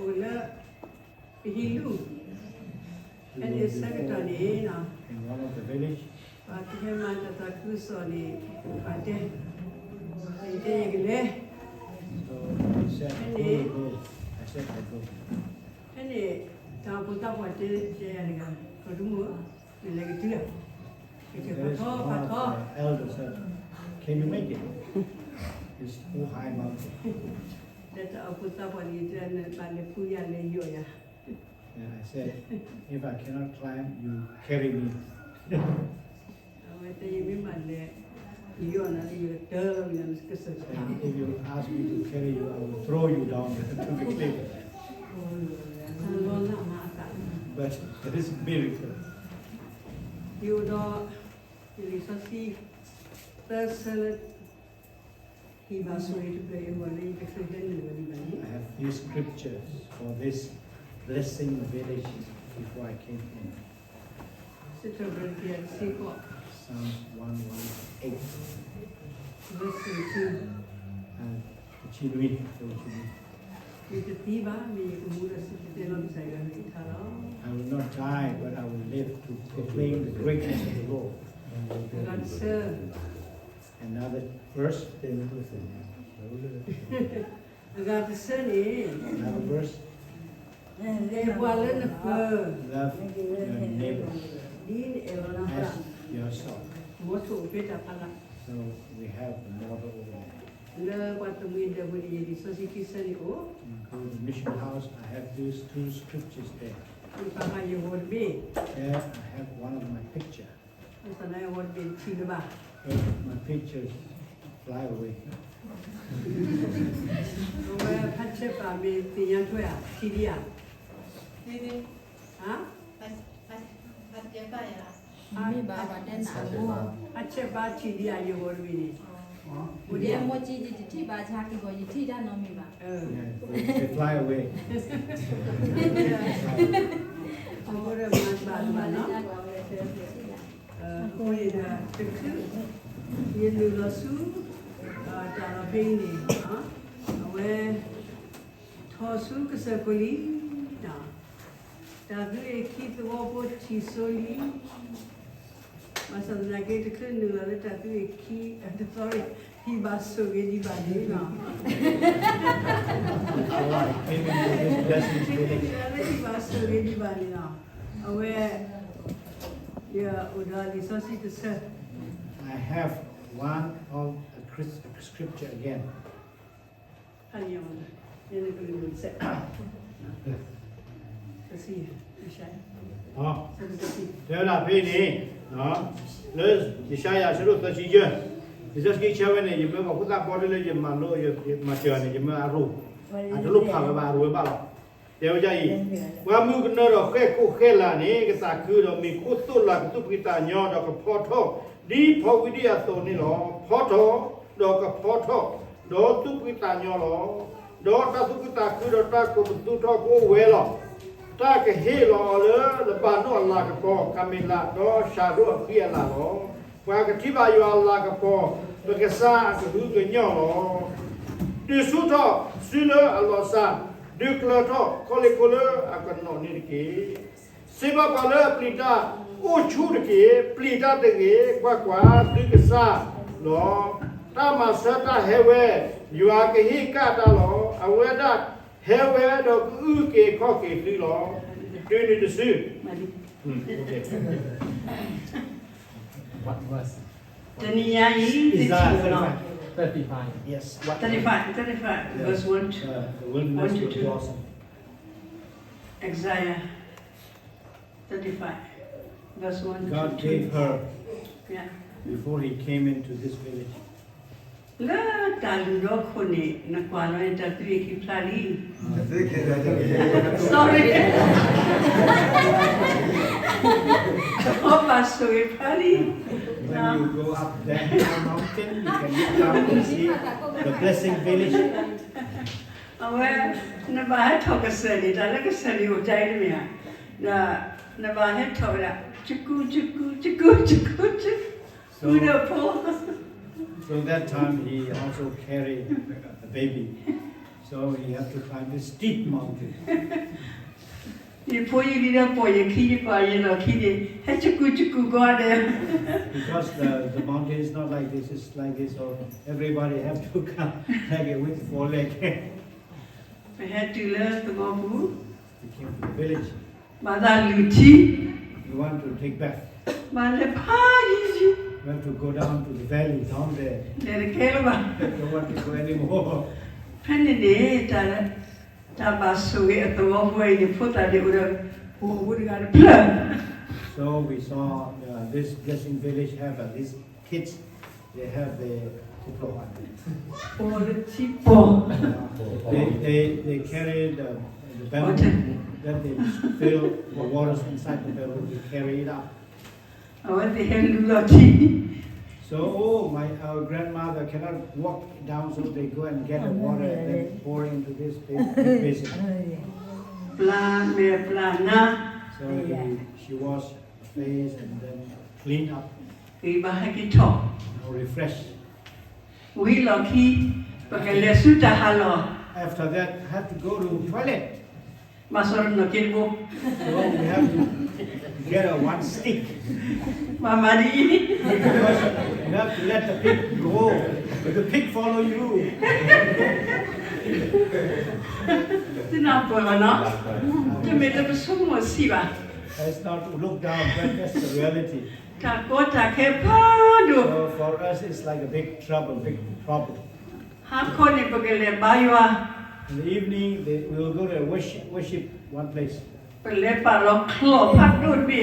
Ola Hilu. And the secretary now. In one of the village. But him and the Takusoni, Pate. They So he said, I go. I said, I go. Any Taputa what did Kodumu, the Legatia. There is one of the elders said, can you make it? It's too high mountain. That I put up on it and Panapuya Leyoya. And I said, if I cannot climb, you carry me. I went to Yimimande, Yona, you turn and kisses. And if you ask me to carry you, I will throw you down to the cliff. But it is a miracle. You know, you see, person, he was ready to play one day because he didn't. I have few scriptures for this blessing village before I came in. Psalms 118. Listen to. And Chinui. I will not die, but I will live to proclaim the greatness of the Lord. Another verse. Another verse. Love your neighbor as yourself. So we have the model over there. Include the mission house, I have these two scriptures there. There I have one of my pictures. My pictures fly away. They fly away. Sorry, he was so really bad now. He was so really bad now. Where, yeah, Udali, so see the sir. I have one of a scripture again. Oh, there are penny. No, let's Ishaya should look at you. It's just get you in. You remember put that body legend, man, no, you mature, you may room. And look how about Rubala. There was a one move of Keku Helani, Saku, or Mikutu, like Tupita, Yod, or Poto, deep Povidia Sonilo, Poto, dog a Poto, do Tupita Yolo, do Tasukuta, Kudo Taco, Tuto, well. Ta cái hê lò lỡ là bà nó là cái bò camin là đó xa đua kia là nó và cái thứ ba yêu là cái bò và cái xa cái thứ cái nhau nó đi xuống thọ suy lỡ là xa được lỡ thọ có lỡ à cái nó như thế sẽ ba bà lỡ plita ô chú được cái plita được cái qua từ cái xa nó ta mà sợ ta hê về yêu cái hê cả ta nó à về đó Hewe do uke koke lilo do you need to sue? What verse? Isaiah 35. Yes. 35, verse 1 to 2. Isaiah 35, verse 1 to 2. God gave her Yeah. before he came into this village. La talulo kone na kwano enta ki plali. Sorry. Oh, paso e plali. When you go up that mountain, you can look down and see the blessing village. Awe na bahe thoka sani, dala ka sani ho jai me na bahe thoka chuku. So that time he also carried a baby. So you have to climb this steep mountain. ဒီဖိုးကြီးလေးတော့ပေါ်ရင်ခီးကွာရင်တော့ခီးတယ်ဟဲ့ချကူချကူကွာတယ် Because the mountain is not like this, it's like this, so everybody have to come like it with 4 legs. ဘယ်ဟဲ့တူလဲသဘောဘူး We came to the village. ဘာသာလူကြီး We want to take back. ဘာလဲဖာကြီးကြီး We have to go down to the valley, down there. တယ်ကဲလို့ပါ Don't want to go anymore. ဖက်နေနေတာတာပါဆိုရဲ့သဘောဘူးရဲ့ဖုတ်တာတွေဦးတော့ဟိုဘူးကလည်းဖလန် So we saw this blessing village have these kids, they have the diploma. ပေါ်တဲ့ချီပေါ် They carry the barrel, then they fill the waters inside the barrel, they carry it up. အဝတ်တဲ့လူတော်ချီ So, our grandmother cannot walk down, so they go and get the water and then pour into this big basin. ပလာမေပလာနာ So she wash her face and then clean up, ဒီဘာဟကိထော refresh. ဝီလော်ခီပကလေဆူတာဟာလော After that, have to go to toilet. မဆောရနကိဘူ So we have to get one stick. မမာဒီ Because you have to let the pig go. But the pig follow you. ဒီနာပေါ်နော်တမေတပစုံမစီပါ It's not to look down, but that's the reality. တာကိုတာခဲဖာဒို So for us, it's like a big trouble, big problem. ဟာခေါနေပကလေဘာယွာ In the evening, we will go to worship one place. ပလေပါလောခလောဖတ်ဒိုဘီ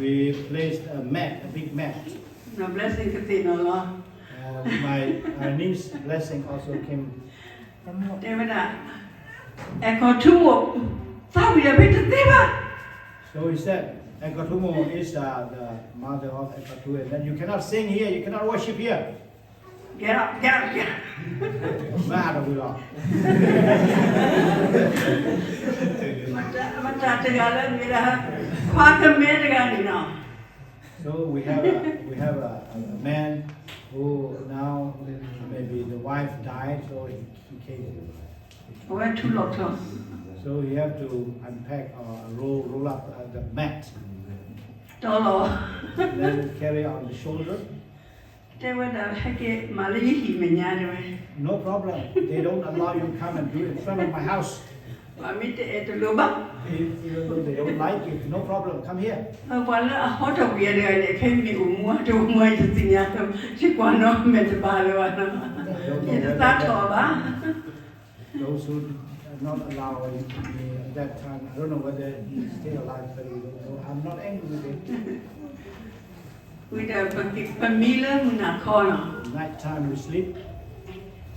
We placed a mat, a big mat. နော် blessing ကတိနော်လော My niece blessing also came. တေမနာအခေါ်ထူသာဝိရဘိတတိပါ So he said, Ekatumo is the mother of Ekatu, and then you cannot sing here, you cannot worship here. get up get up get up Mad we are. မတာတကလည်းမိလားခွာကမဲတကနေနော် So we have a man who now maybe the wife died, so he came. ဝဲထူလောက်တော့ So you have to unpack or roll up the mat, တော်လော then carry on the shoulder. တေဝဒဟကေမလေးဟီမညာတယ် No problem. They don't allow you to come and do it in front of my house. ဘာမီတဲ့တလူပါ Even though they don't like it, no problem. Come here. ဘာလဲဟောတော့ပြရတယ်လေခေမီဦးမွားတို့မွားတင်ညာတော့ချစ်ကွာနော်မေတ္တာလောနော်ဒီတာတော့ပါ Those who are not allowed at that time, I don't know whether he's still alive, but I'm not angry with it. ဝိဒါပမီလာမနာခေါ်နော် Night time we sleep.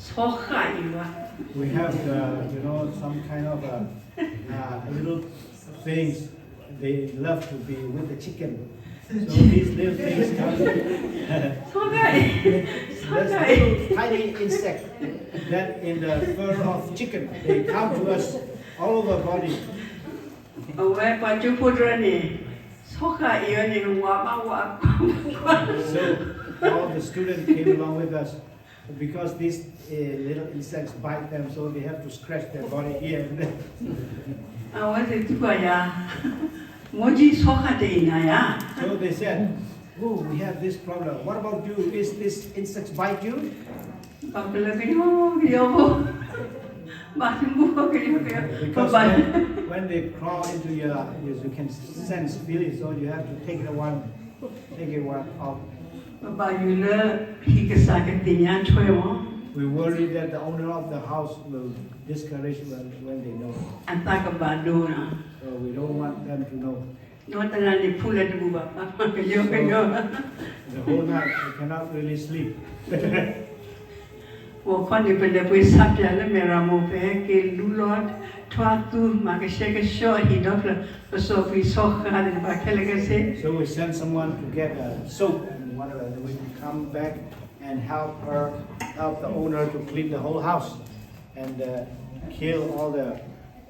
ဆောခိုင်ဝါ We have some kind of little things. They love to be with the chicken. So these little things come. ဆောခိုင်ဆော There's ခိုင် little tiny insect that in the fur of chicken. They come to us all over body. အဝဲပါချူဖို့ရနေဆောခိုင်ရနေဝါမဝါ So all the students came along with us because these little insects bite them, so they have to scratch their body here and there. အဝဲတဲ့သူကရမွန်ကြီးဆောခတဲ့နာယာ So they said, "Oh, we have this problem. What about you? Is this insects bite you?" ဘာပလကယောဘောဘာမှုကယောကယော Because ဘာ when they crawl into your ears, you can sense, feel it. So you have to take it one out. ဘာယူလဲဟိကစားကတင်ညာချွဲဝ We worry that the owner of the house will discourage when they know. အတကဘာဒိုနာ So we don't want them to know. တော့တလာနေဖူလက်တူပါကယောကယော The whole night they cannot really sleep. ဝခွန်ဒီပလေပွေးစားပြလဲမေရာမိုပဲကေလူလော့ထွားသူမကရှေကရှောဟီဒေါဖလဆိုဖီဆောခါတဲ့ဘာခဲလကစေ So we send someone to get a soap and whatever. Then we come back and help the owner to clean the whole house and kill all the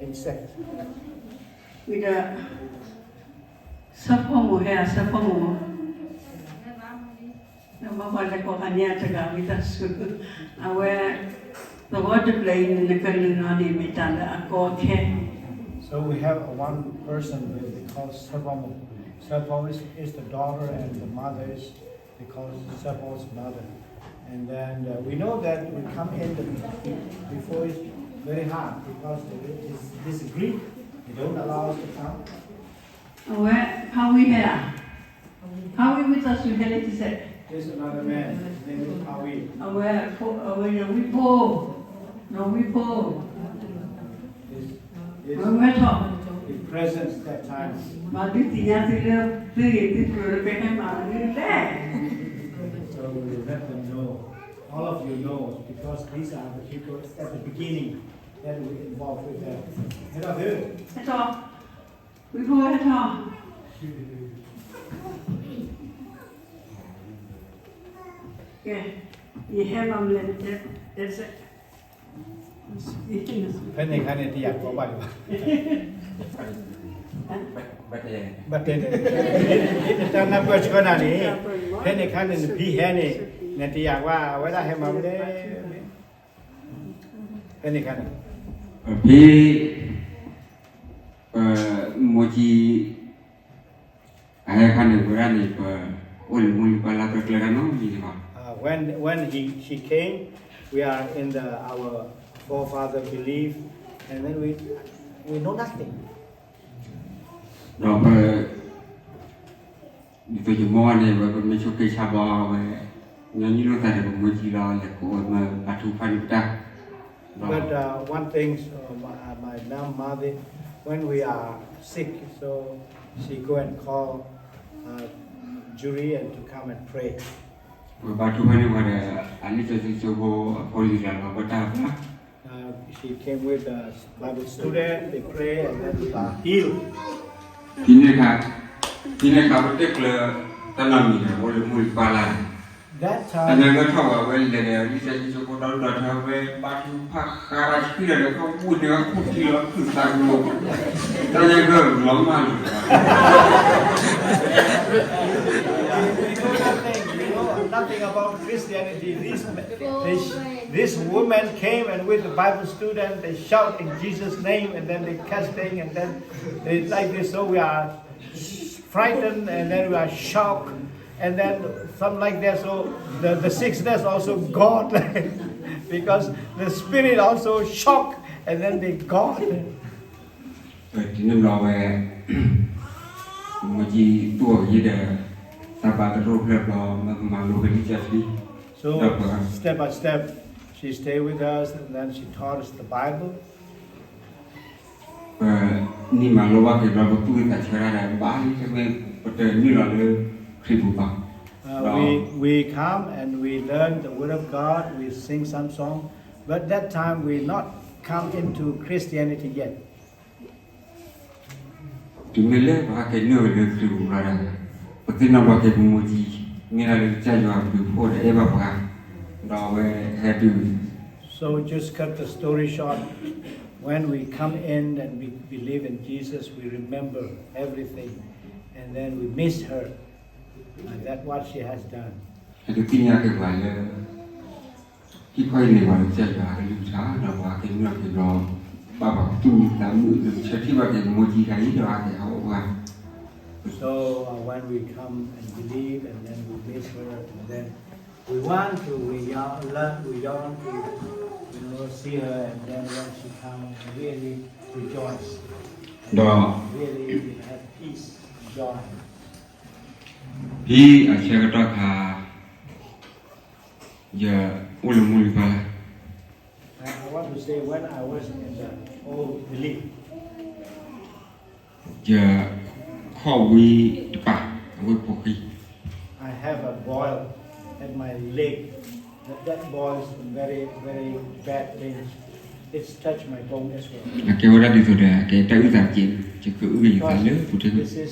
insects. ဝိဒါစဖောမိုဟဲစဖောမိုနမဘာလကောခနီယာတကဝိဒါဆုအဝဲ The water plane in the Kalunani Mitanda, a call can. So we have one person they call Serpom. Serpom is the daughter and the mother is they call Serpom's mother. And then we know that we come in before it's very hard because this is Greek. They don't allow us to come. Where? How we here? How we with us? We get to say. There's another man. His name is Awi. Where? Where we po? No, we po. Where talk? His presence that time. Mà biết thì nhà thì lơ, thì rồi bé em bảo như thế. So we let them know. All of you know because these are the people at the beginning that we involved with them. Hello, here. Hết cho. We po hết cho. Yeah, you have that's it. เพื่อนในขั้นที่อยากขอบัตร บัตรยัง บัตรเนี่ยตอนนั้นเปิดช่วงนั้นนี่เพื่อนในขั้นนึงพี่แห่นี่เนี่ยที่อยากว่าเวลาให้มาไม่ได้เพื่อนในขั้น พี่โมจิอะไรขั้นหนึ่งเวลานี่อุ่นอุ่นปลาเปลือกน้องมีครับ when she came we are in our forefather belief and then we know nothing เราไปตัวจมูกเนี่ยแบบไม่ชอบกินชาบูไปงั้นนี่เราแต่เด็กโมจิเราอยากโอนมาปัจจุบันได้ but one thing my mother when we are sick so she go and call jury and to come and prayปัจจุบันนี้ว่าอันนี้จะจะโบพอลีเราบัตรปะ she came with a Bible student they pray and then we are healed ทีนี้ครับประเทศเลยตอนนั้นมีนะว่ามุลปาลา that อัน time นั้นก็เท่ากับว่าเดี๋ยวนี้จะพูดเราเราทำไปบัตรพักการาชิลเลยเขาพูดเนี่ยพูดที่เราคือตามโลกแต่ยังก็หลงมาเลย we know nothing about Christianity this woman came and with the Bible student they shout in Jesus' name and then they casting and then they like this so we are frightened and then we are shocked and then something like that so the sickness also gone because the spirit also shocked and then they gone ทีนี้เราไปมันจีตัวยี่เดสบายรูปเรียบร้อยมาลูกเป็นเจ้าที่ so step by step she stayed with us and then she taught us the Bible นี่มาลูกว่าเราไปพูดแต่เชื่อได้บ้านใช่ไหมประเด็นนี่เราเลยคลิปบ้าง we come and we learn the word of God we sing some song but that time we not come into Christianity yet ถึงไม่เลิกว่าแค่เนื้อเลยคลิปเราได้ปกติเราว่าแค่โมจิมีอะไรใจว่าดูพูดได้บ้างเราไปแค่ดู so just cut the story short when we come in and we believe in Jesus we remember everything and then we miss her and that's what she has done ดูที่นี่คือว่าเลยที่ค่อยในวันใจว่าลูกช้าเราว่าแค่เนื้อแค่รอบ้าตุ้มตามมือเชื่อที่ว่าแค่โมจิกันนี่เราแค่เขาว่า so when we come and believe and then we miss her and then we want to we yearn to see her and then when she comes really rejoice really have peace joy พี่อาชีพก็ต้องหาอย่าอุลมุลไป I want to say when I was in the old belief อย่าข้อวิปะวิปกิ I have a boil at my leg that boil is very very bad things it's touched my bone as well แกว่าได้สุดเลยแกตั้งใจจริงจะคือวิ่งไปเลยพูดถึง this is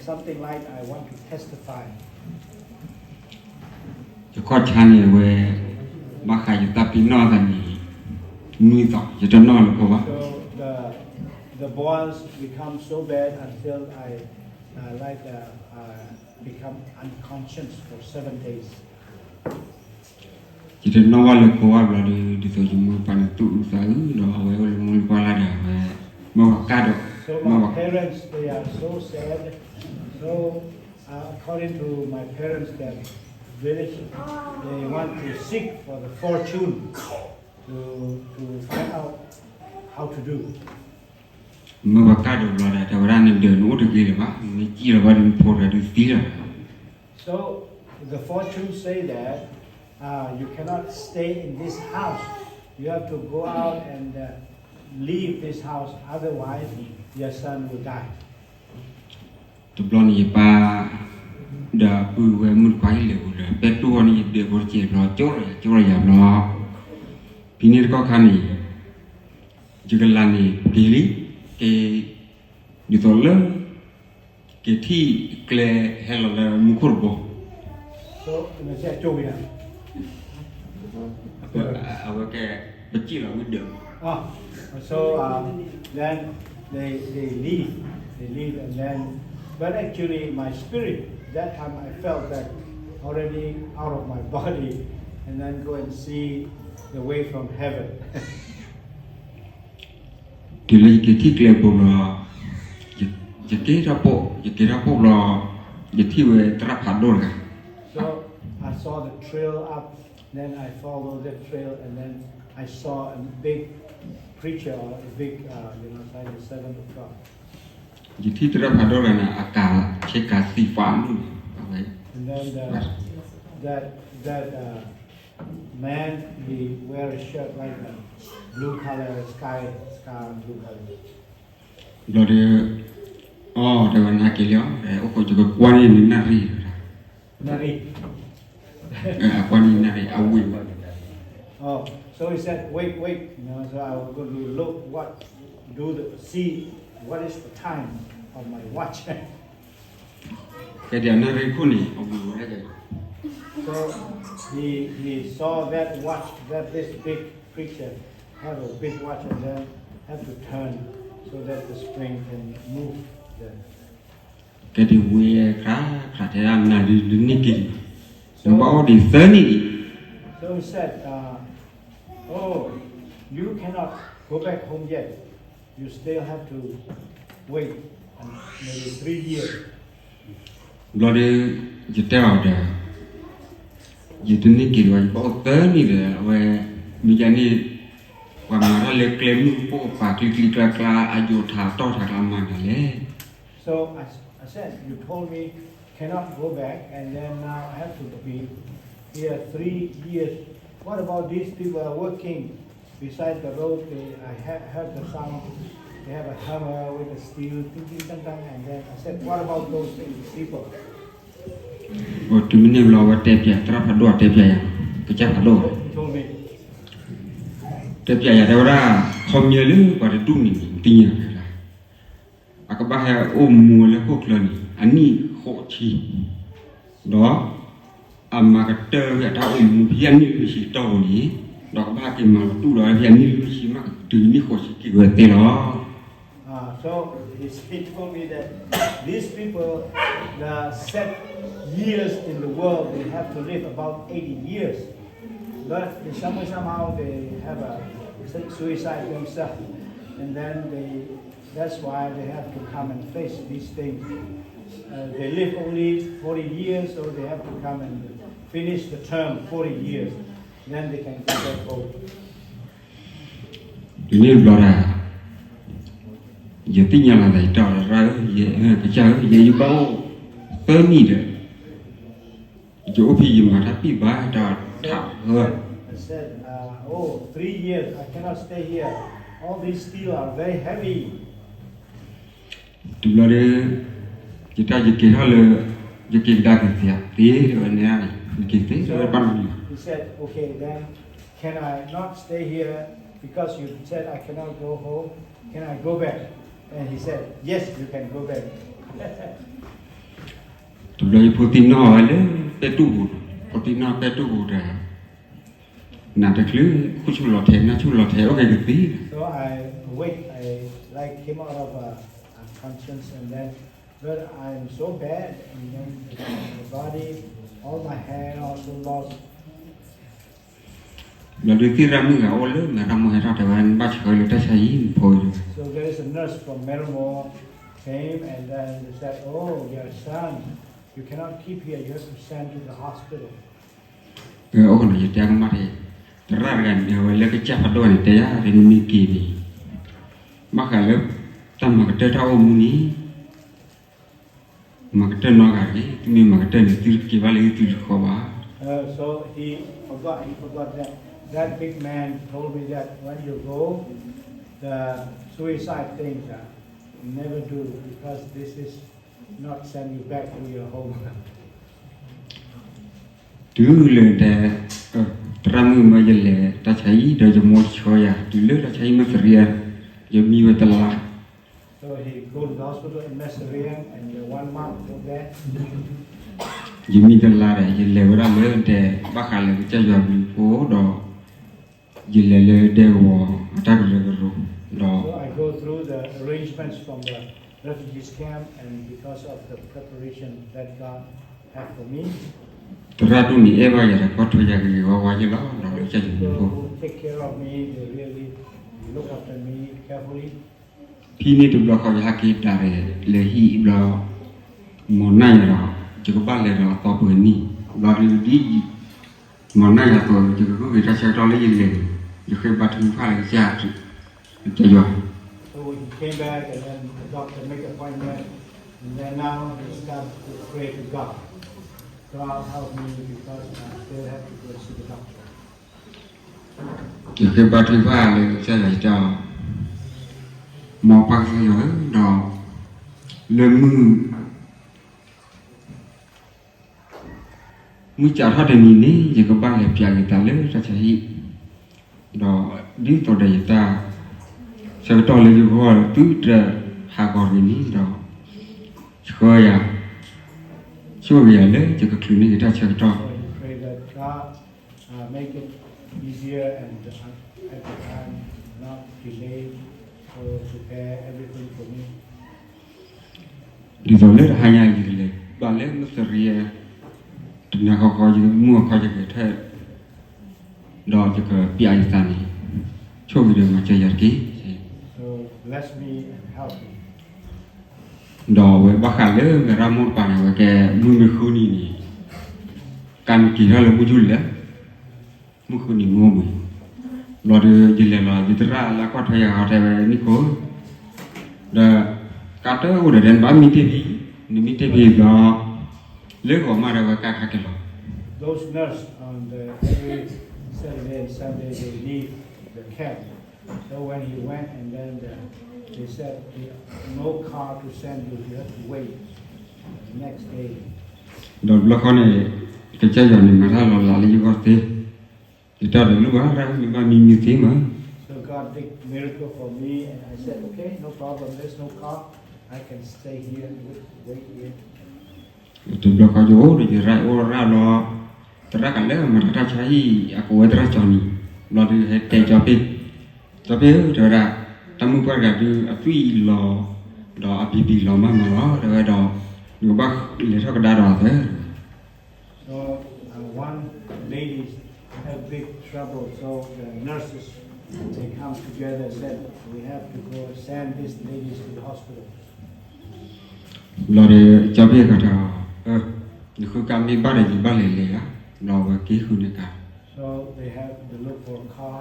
something like I want to testify จะข้อชันเนี่ยเว้ยมาขายอยู่ตาปีนอกันนี่มีต่อจะจำนอนหรือเปล่า so the boils become so bad until I become unconscious for 7 days chỉ đến nó là có là đi tôi chỉ muốn phần tụ sở đó với muốn qua là để mà cá được So mà my parents, they are so sad. So according to my parents, that village, they want to seek for the fortune to find out how to do. mà cá được là để tao ra nên đường nốt được gì là bác mình chỉ là vào phố là được tí rồi. So the fortune say that you cannot stay in this house. You have to go out and leave this house, otherwise your son will die. Tụi lo này ba đã về muốn quay lại rồi, bé tua này để vào chỉ nó chốt rồi giảm nó. Vì nên có khả năng chỉ cần làm này kỹ lý cái điều đó lớn cái thi kle hay là muốn khổ bộ. So nó sẽ chui ra. Ở cái bất chỉ là nguyên được. So then they leave and then, but actually my spirit that time I felt that already out of my body, and then go and see the way from heaven. Thì lấy cái thi kle bộ là cái ra bộ là cái thi về tra phản đồ cả. So I saw the trail up, then I followed the trail, and then I saw a big preacher, or a big, like the servant of God. Cái thi tra phản đồ là cả cái cả si phản luôn. And then that man, he wear a shirt like a blue color, sky blue color. Rồi thì bạn nói cái đó, để ông có quan niệm nari. Nari. Quan niệm nari, ông quên. So he said, wait, so I was going to look see what is the time of my watch. Cái điều nari khôn này, ông quên hết rồi. So he saw that watch, that this big preacher have a big watch, and then have to turn so that the spring can move. Cái điều vui khá thế là đi đến những cái nó bảo đi tới đi. So he said, you cannot go back home yet. You still have to wait maybe 3 years. Rồi đi chỉ theo để chỉ đến những cái rồi bảo tới đi để về bây giờ đi qua mà ra lấy claim bộ phạt click ayo thả to thả làm mà đấy. So I said, you told me cannot go back, and then now I have to be here 3 years. What about these people are working beside the road? I heard the sound. They have a hammer with a steel, and then I said, what about those people? Rồi tụi mình lo vào tép vậy, tra phạt đồ tép vậy, cái chắc phạt đồ. He told me. Tép vậy là ra không nhớ nữa, và để đun tin nhở là. Các bạn hãy ôm mua là quốc lần, anh đi khổ chi. Đó, mà cái tơ cái thao ôm hiện như chỉ tàu nhỉ. Đó các bạn cái mà tu đó hiện như chỉ mà từ như khổ chỉ cái người tên đó. So he told me that these people, the set years in the world, they have to live about 80 years. But somehow they have a suicide themselves, and then that's why they have to come and face these things. They live only 40 years, so they have to come and finish the term 40 years. Then they can go back home. Ini blora. Giờ tin nhà là thầy trò ra cái cháu giờ yêu bao tới mi đấy. Chỗ phi mà tháp phi ba trò thảo hơn. I said, 3 years I cannot stay here. All these steel are very heavy. Tụi nó đi chỉ ta chỉ kia là chỉ kia đa cái gì tí rồi nè kia tí rồi bắn. He said, okay, then can I not stay here because you said I cannot go home? Can I go back? And he said, yes, you can go back. Tụi nó Putin nó hỏi đấy, Putin nó bé tu rồi. Nãy cái thứ khu chụp lọt thế ok được tí. So I like came out of a conscience, and then, but I'm so bad, and then the body, all my hair also lost. เราดูที่รามือโอ้เลิกนะรามือให้เราแต่วันบ้าเฉยเลยได้ใช้พอย So there is a nurse from Melmore came and then they said, oh, your son, you cannot keep here, you have to send to the hospital. โอ้คนจะแจ้งมาเลยแต่ร่างกันเดี๋ยวแล้วก็จะพัดด้วยแต่ยาเรนมีกี่นี่มาขายแล้วตั้งมาก็เจอเท่ามุนี้มาก็เจอนอกอะไรที่มีมาก็เจอในที่กี่วันเลยที่ขวา So he forgot that. That big man told me that when you go, the suicide things never do because this is not send you back to your home. ถือเลยแต่รามือมาเยอะเลยแต่ใช้โดยจะหมดช่วยถือเลยแต่ใช้มาเรียนยังมีไว้ตลอด So he go to the hospital in Meserian and 1 month go there. ยังมีตลาดยังเลวได้เลยแต่บ้าขายเลยจะยอมมีโฟดอยังเลยเดวตั้งเลยก็รู้ดอ So I go through the arrangements from the refugees camp and because of the preparation that God had for me. ตราดูนี่ว่าอย่างไรก็ทุกอย่างที่ว่าจะแล้วเราจะอยู่ People พวก who take care of me, they really look after me carefully. พี่นี่ดูเราเขาจะหักกิจอะไรเลยฮีเราหมอนนั่งเราจะก็บ้านเลยเราต่อเปิดนี่เราดูดีหมอนนั่งเราตัวจะก็คือจะใช้เราเลยยิงเลยจะเคยบัตรถึงฟ้าเลยจ้าจะยอม So he came back and then the doctor make appointment and then now he start to pray to God. God help me because I still have to go see the doctor. จะเคยบัตรถึงฟ้าเลยใช่ไหมเจ้าหมอปักเสียเราเลยมือจ่าทอดเดนีนี่จะก็บ้านเลยเปียกตาเลยจะใช้เราดีต่อเดียตาสักตอนเลยจะว่าตื้อจะหากอรินี้เราช่วยช่วยอย่างเลยจะก็คลินิกจะสักตอน So he prayed that God make it easier and at the time not delay, so prepare everything for me. ดีต่อเลยหายอย่างเลยบ้านเลยมุสลิมถึงเขาคอยจะมั่วคอยจะเกิดแท้ดอจะเกิดปีอายุตานี่ช่วยเรื่องมาเจอยากี้ So bless me and help me. ดอไว้บ้าขาเลยแม่รามดปานไว้แกมือไม่คืนนี่การกินอะไรมุจุลเลยมือคืนนี่งงเลยรอเดือจิเลรอจิตระแล้วก็ทายาเขาทายไปนี่ก็เดการเตอร์อุดเดินบ้านมีทีวีนี่มีทีวีก็เลือกออกมาได้ว่าการขัดกันหรอ Those nurses on the every Saturday and Sunday they leave the camp. So when he went and then they said no car to send you, you have to wait the next day. ดอกละครเนี่ยก็จะย้อนมาถ้าเราลาเลยก็เสียจะได้รู้ว่าเรามีเสียมั้ง So God did miracle for me and I said, okay, no problem, there's no car. I can stay here and wait here. ถึงเราเขาจะโอ้ดูจะไรโอ้เรารอแต่ละกันแล้วมันถ้าใช้akuไว้แต่ละจอนี่เราดูให้แต่จอเป็นเดี๋ยวละทำมือปากกันดูฟิลอดอปีปีลอมาล้อเดี๋ยวดอหนูบ้าเลยเท่ากับดาดอเถอะ So one lady had big trouble, so the nurses, they come together and said, we have to go send these ladies to the hospital. เราเดี๋ยวจะเบี้ยกันเถอะนี่คือการมีบ้านเลยอะเราว่ากี่คืนในการ So they have to look for a car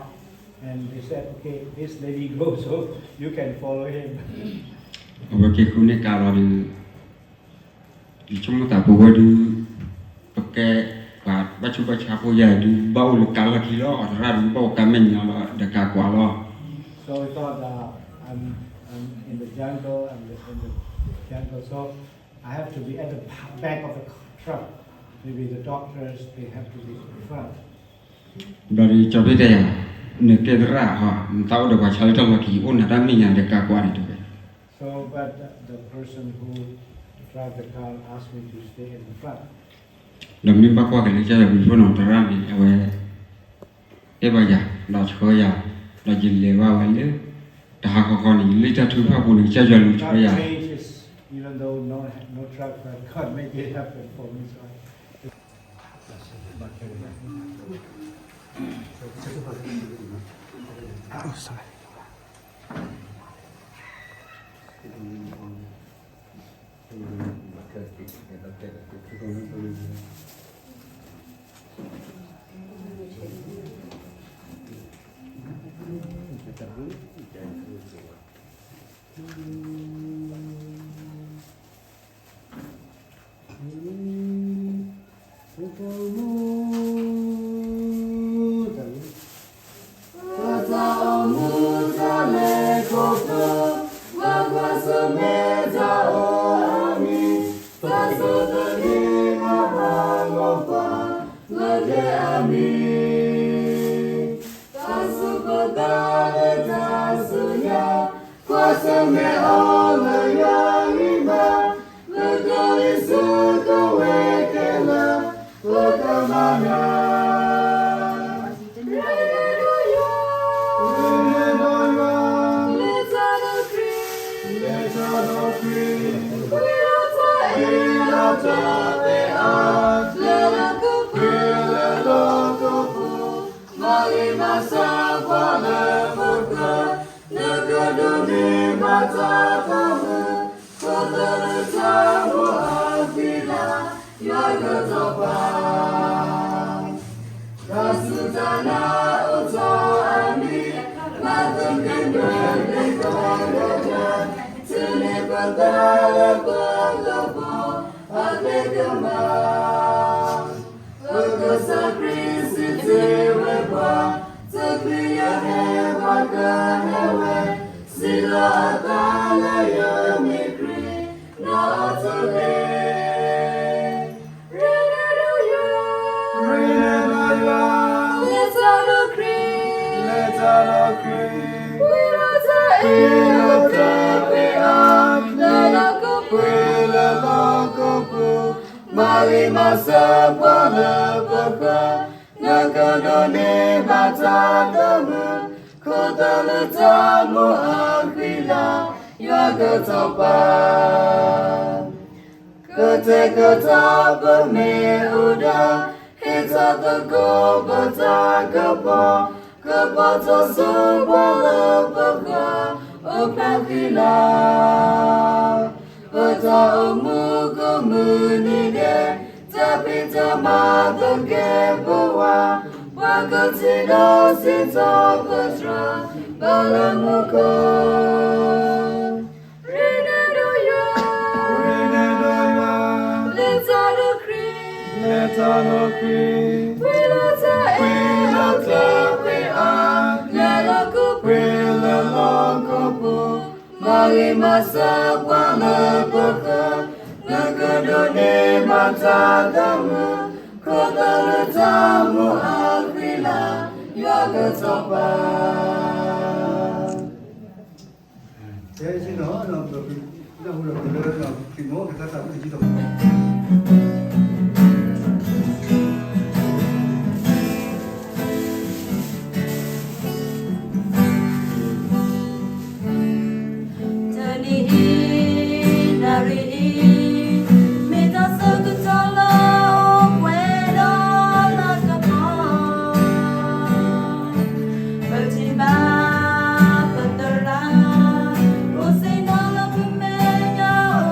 and they said, okay, this lady goes, so you can follow him. เอาว่ากี่คืนในการเราดูดิชั่วโมงแต่พอว่าดูปากแกว่าบัชุบัชาพอยาดูเบาหรือการละกิโลอัตราดูเบาการไม่ยอมละเด็กกว่าละ So I thought I'm in the jungle, so I have to be at the back of the truck. Maybe the doctors, they have to be in front. เราดูจะไปได้เนี่ยเกิดอะไรฮะมันเท่าเด็กว่าใช้ทั้งละกี่อุ่นนะไม่ยอมเด็กกว่านี่ด้วย So, but the person who drive the car asked me to stay in the front. เราไม่บ้ากว่ากันเลยจะแบบมีคนนอนตารางนี่เอาไว้เอ้บ่อยากเราช่วยเรายินเลยว่าไว้เลยแต่หากเขานี่เลยจะถือภาพบุญจะจะรู้ช่วย God changes, even though no truck, but God make it happen for me. So Hãy subscribe cho kênh Ghiền Mì Gõ để không bỏ lỡ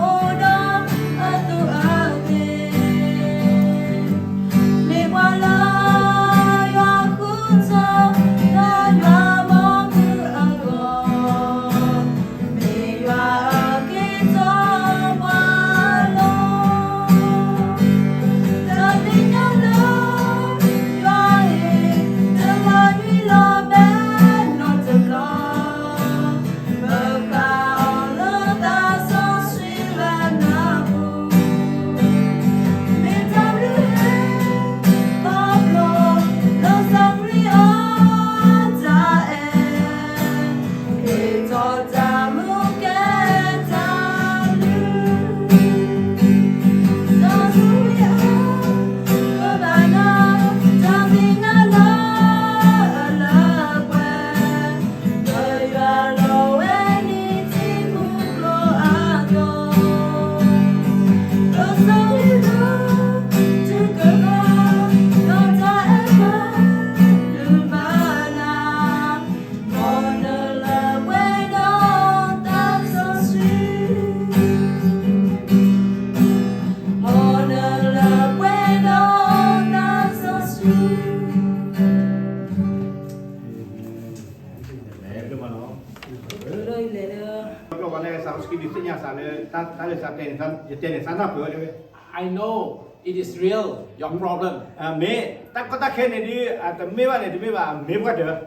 together. Kalau mana saya harus kini senyap saya, tak saya jadi sana boleh. I know it is real, your problem. Me tak kata kene di atau me mana di me buat dah.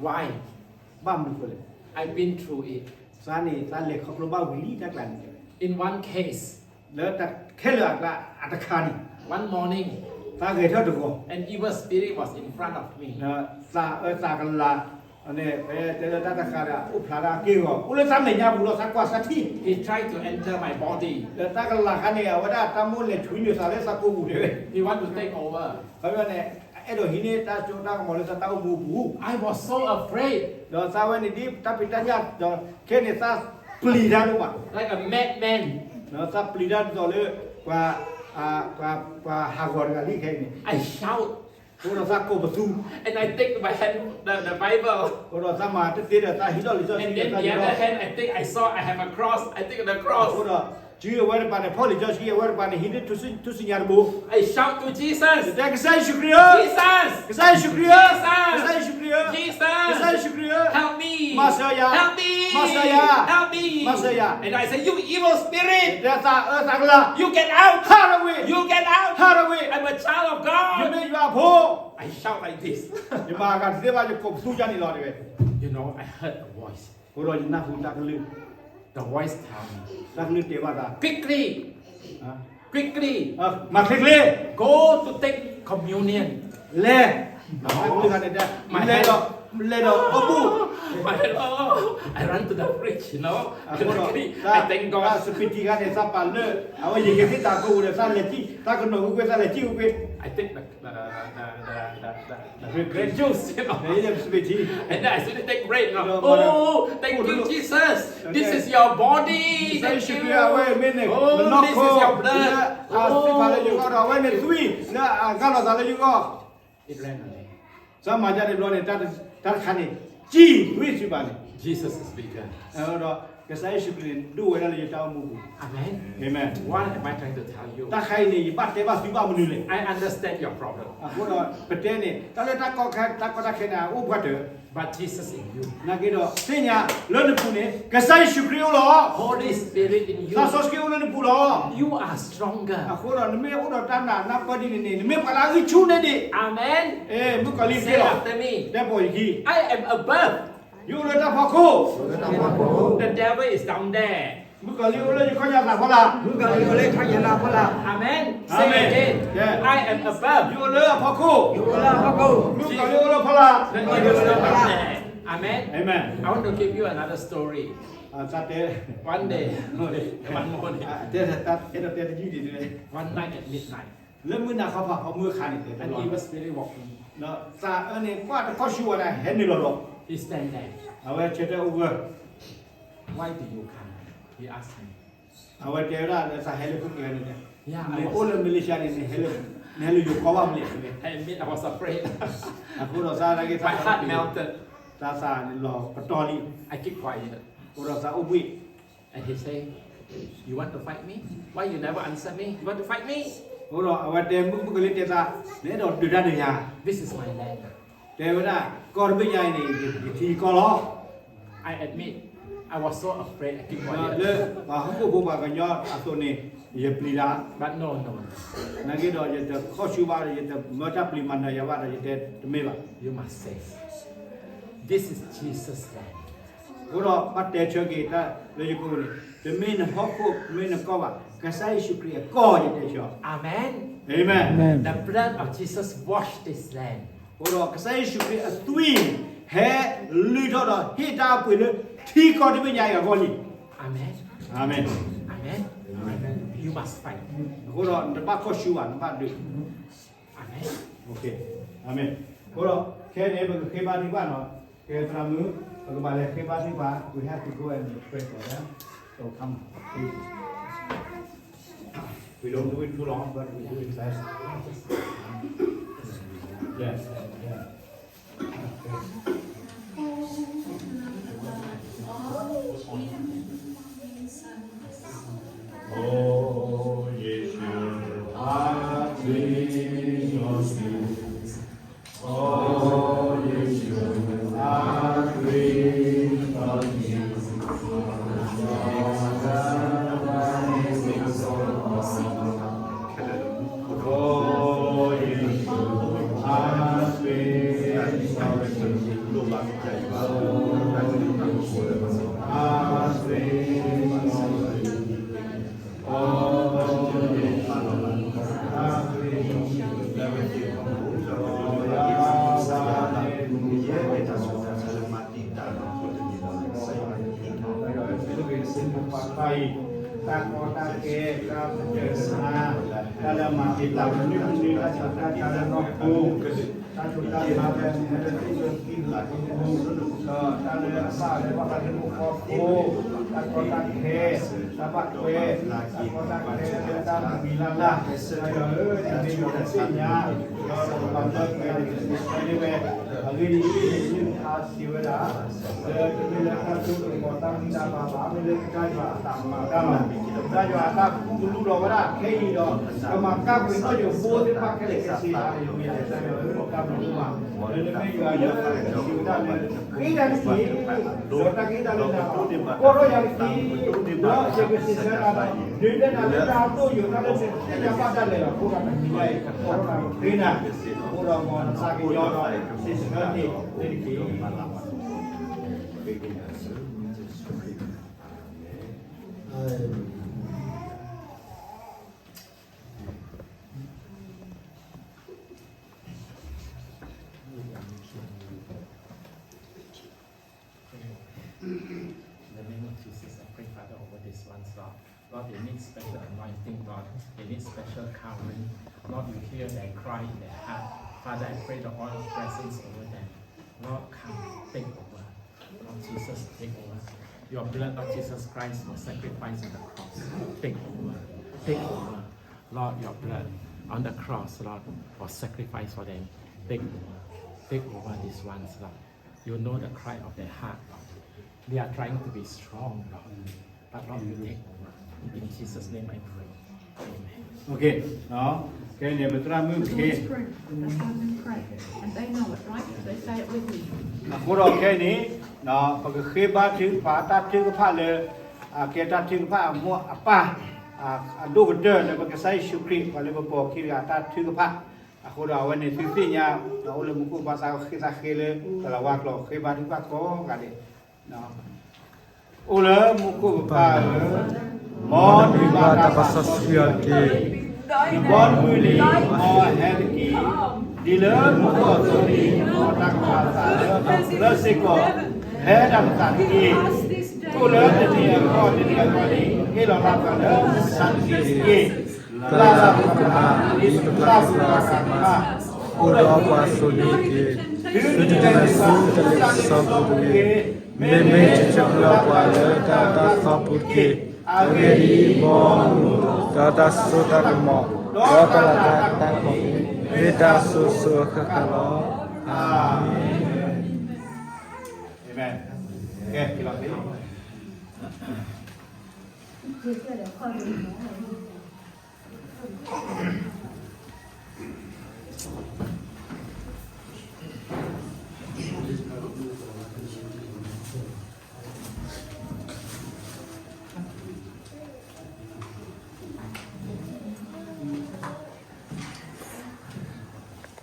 Why? Bam boleh. I've been through it. Sana lek kau belum bawa beli tak lan. In one case, Lalu tak kela ada kani. one morning, Tak kerja tu kau. an evil spirit was in front of me. Sa kan lah. Ane, tak kara uplara kau. Ulah sampai nyabu lo sakwa sati. He tried to enter my body. Tak kan lah kan ya. Wadah tamu le cuci sale saku boleh. He want to take over. Kalau ni, ini tak cuma mau le tahu bubu. I was so afraid, Lalu sawan ini tapi tanya, kene sa pelidan apa? like a madman. Lalu sa pelidan soalnya hagor kali kene. I shout Kalau sa ko betul. and I take my hand the Bible. Kalau sa mati tidak sa hidup hidup And then the other hand, I think I saw I have a cross. I take the cross. Kalau Jika awak pada poli jauh jika awak pada hidup tu sinyar bu. I shout to Jesus. Kita kesal syukriya. Jesus! Kesal syukriya. Jesus! Kesal syukriya. Jesus! Kesal syukriya. Help me! Masaya. Help me! Masaya. Help me! Masaya. And I say, you evil spirit! Dia tak lah. You get out! Haraway. You get out! Haraway. I'm a child of God! Ini juga bu. I shout like this. Dia makan dia macam kau sujan ni lah dia. You know, I heard a voice. Kalau nak sudah kelih, The voice tell me, nak kelih tiba dah. quickly, quickly, Maksud kelih. go to take communion. Le. Nak kelih kan dia. Le dah. Abu. I run to the fridge, you know. Quickly, I Tak, thank tak God. seperti kan dia sampai le. Awak yang kita tak kau dah sampai leci, tak kena kau sampai leci kau. I take the grape juice, you know. Ini seperti. And then I started take bread. You know. No, no. Oh, thank you, Jesus. This is your body. Saya Thank you. syukur awak mana. Oh, this is your blood. Kalau juga awak ni sui, na kalau salah juga. It ran away. Sama aja dia belum ni tak kani. Ji, sui siapa ni? Jesus is bigger. Kalau saya syukur dua orang yang tahu muku. Amen. Amen. What am I trying to tell you? Tak kaya ni, bat tebas tiba menulih. I understand your problem, Aku dah betul ni. Kalau tak kau tak kena, buat tu. but Jesus in you, Nak kira, senya lalu punya, kesai syukri Allah. Holy Spirit in you, Sasos kau lalu pula. you are stronger. Aku dah ni, aku dah tanah, nak pada ni, ni kalau lagi cune ni. Amen. Bukan lagi Say lah. after me. Dia boleh lagi. I am above. You dah tak paku. The devil is down there. Bukan lagi orang kau yang tak pula. Bukan oleh kaya nak pula. Amen. Say Amen. again. Yeah. I am above. You dah paku. Itulah aku. Bukan lagi orang pula. The devil is down there. Amen. Amen. I want to give you another story. Sate. One day, one morning, Dia tak, dia tak jadi dia. one night at midnight, แล้วมือหน้าเขาพาเขามือขานี่แต่ an evil spirit walked in. เนาะซาเนี่ยกว่าเขาชัวร์นะเห็นนี่หรอ He stand there. เอาไว้เช็ดเอาไว้ Why do you come? He asked me. เอาไว้เดี๋ยวได้ซาเฮลิคอปเตอร์เนี่ย Yeah, เนี่ย I โอ้ was. เลยมิลิชีนี่เฮลิเนี่ยเฮลิอยู่เขาว่ามิลิเนี่ย I admit I was afraid. อ่ะคุณเราซาอะไรกัน My heart melted. ซาเนี่ยรอปตอลี I keep quiet. คุณเราซาอุบิ And he say, "You want to fight me? Why you never answer me? You want to fight me? คุณเราเอาไว้เต็มบุกเลยเตะซาเนี่ยเราดูด้านเดียว This is my land." แต่ว่าได้ก่อนไม่ใหญ่นี่ทีก็ล้อ I admit I was so afraid. I keep เลย quiet. ว่าเขาพูดว่ากันยอดอาตัวนี้อย่าปลีดา But no. นั่นก็เราจะข้อชูว่าจะเมื่อจะปลีมันนะอย่าว่าจะจะไม่ว่า You must say, "This is Jesus' land." กูรอปัตเตชกีตาเลยกูนี่จะมีนฮอกกูมีนก็ว่ากษัตริย์ชุกรีก็จะได้ชอบ Amen. เอเมน The blood of Jesus washed this land. กูรอกษัตริย์ชุกรีตุยเฮลุยทอดฮิตาปุยเลยที่ก็จะไม่ใหญ่กับคนนี้ Amen. อาเมน Amen. You must fight. กูรอจะบ้าข้อชูวันบ้าดึก Amen. โอเคอาเมนกูรอแค่นี้มันเคยบ้านที่บ้านเนาะแค่ตรามือก็มาเลยเคยบ้านที่บ้าน we have to go and pray for them so come please we don't do it too long but we do it fast yes yeah Oh, Yeshua, I bring your sins. Oh, Yeshua, I bring your sins. บุปผาตากอตาเกกาเจริญนาตาละมาติตานิมุนีราชาตาละนอกกูตาชุตามาเป็นเมตติโยกิลากูก็ตาละสาเลยว่าตาละมุขกูตากอตาเกตาบักเวตากอตาเกตาบิลาลาที่มีอยู่ในสิ่งนี้ก็บำเพ็ญไปในเวทअभी ये खास शिवरा तो मेरा का जो मोटा मिला बाबा मेरे का जो आता माता का जो आता गुरु रोवरा कई रो तो माका कोई तो जो बोध पाक के कैसे जो मेरा ऐसा जो का बुआ मेरे में जो आया शिवरा में कई दान की लोटा कई दान ना कोरो या की नो ये के सिस्टर आता निर्दे ना ना तो यो ना ले या पाता ले रो पूरा नहीं है कोरो ना बिना पूरा मन साके यो रो सिस्टरนี่นี่คือมาลามาThe name of Jesus, I pray, Father, over this one, Lord. Lord, they need special anointing, Lord. They need special covering. Lord, you hear their cry in their heart. Father, I pray the oil of presence over them. Lord, come, take over. Lord Jesus, take over. Your blood of Jesus Christ was sacrificed on the cross. Take over. Take over. Lord, your blood on the cross, Lord, was sacrificed for them. Take over. Take over these ones, Lord. You know the cry of their heart, Lord. They are trying to be strong, Lord. But Lord, you take over. In Jesus' name I pray. Amen. โอเคเนาะแค่เนี่ยเป็นตรามือ The เค Lord's Prayer. Let's have them pray. And they know it, right? They say it with me. พวกเราแค่นี้เนาะก็คือบ้านถึงฝาตัดถึงผ้าเลยเกตัดถึงผ้ามัวป้าดูกเดินแล้วก็ใส่ชุกรีก็เลยบอกคิดว่าตัดถึงผ้าพวกเราวันนี้ถึงที่เนี่ยเราเลยมุกภาษาคิดสักเคเลยแต่ละว่าเราเคยบ้านถึงผ้าก็กันเลยเนาะโอ้เลยมุกผ้ามอนวิบากปัสสาวะเกบอนมือลีมอแฮดกีดีเลยมุกตัวนี้มอตักภาษาเลสิโกแฮดัมตันกีกูเลยจะเนี่ยก็จะเนี่ยก็ดีที่เรารับกันเลยสันติกีลาลาบุกมาอิสลาบุกมาอุดรวาสุนีกีสุจิตาสุจิตาสัมปุกีเมเมจิจลาวาเลตาตาสัมปุกีอาเกรีบอนตาตาสุตาโมโอตาลาตาโมเวตาสุสุขะคาโลอาเมนเอเมนโอเคกี่รอบนี้